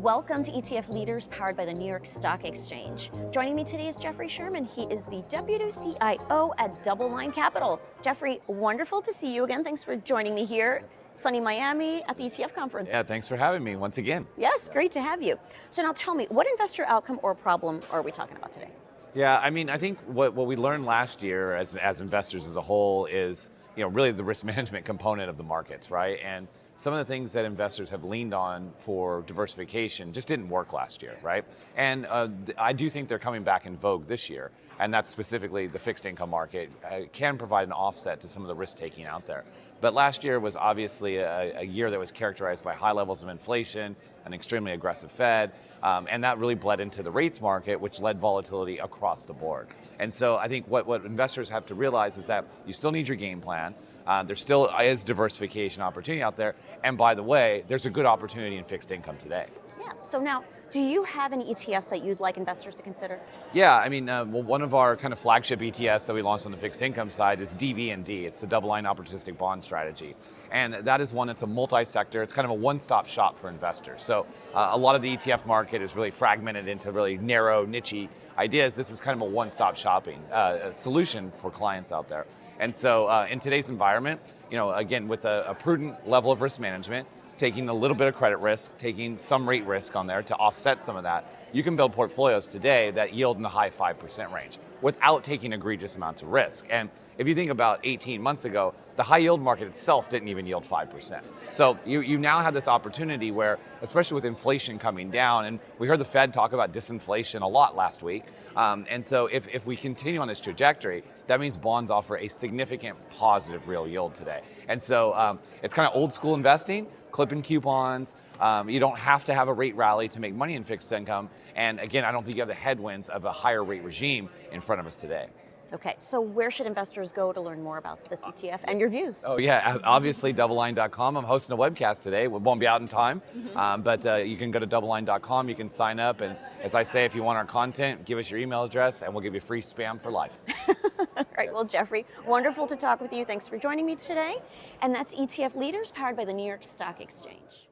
Welcome to ETF Leaders, powered by the New York Stock Exchange. Joining me today is Jeffrey Sherman. He is the Deputy CIO at DoubleLine Capital. Jeffrey, wonderful to see you again. Thanks for joining me here, sunny Miami, at the ETF conference. Yeah, thanks for having me once again. Yes, great to have you. So now tell me, what investor outcome or problem are we talking about today? Yeah, I mean, I think what we learned last year as investors as a whole is, really the risk management component of the markets, right? And some of the things that investors have leaned on for diversification just didn't work last year, right? And I do think they're coming back in vogue this year, and that's specifically the fixed income market can provide an offset to some of the risk taking out there. But last year was obviously a year that was characterized by high levels of inflation, an extremely aggressive Fed, and that really bled into the rates market, which led volatility across the board. And so I think what investors have to realize is that you still need your game plan. There still is diversification opportunity out there. And by the way, there's a good opportunity in fixed income today. Yeah, so now, do you have any ETFs that you'd like investors to consider? Yeah, I mean, one of our kind of flagship ETFs that we launched on the fixed income side is DBND. It's the DoubleLine Opportunistic Bond Strategy. And that is one that's a multi-sector. It's kind of a one-stop shop for investors. So a lot of the ETF market is really fragmented into really narrow, niche ideas. This is kind of a one-stop shopping solution for clients out there. And so in today's environment, again, with a prudent level of risk management, taking a little bit of credit risk, taking some rate risk on there to offset some of that, you can build portfolios today that yield in the high 5% range without taking egregious amounts of risk. And if you think about 18 months ago, the high yield market itself didn't even yield 5%. So you now have this opportunity where, especially with inflation coming down, and we heard the Fed talk about disinflation a lot last week, and so if we continue on this trajectory, that means bonds offer a significant positive real yield today. And so it's kind of old school investing, clipping coupons. You don't have to have a rate rally to make money in fixed income. And again, I don't think you have the headwinds of a higher rate regime in front of us today. Okay, so where should investors go to learn more about this ETF and your views? Oh yeah, obviously doubleline.com. I'm hosting a webcast today. It won't be out in time, but you can go to doubleline.com. You can sign up, and as I say, if you want our content, give us your email address, and we'll give you free spam for life. All right, well, Jeffrey, wonderful to talk with you. Thanks for joining me today. And that's ETF Leaders, powered by the New York Stock Exchange.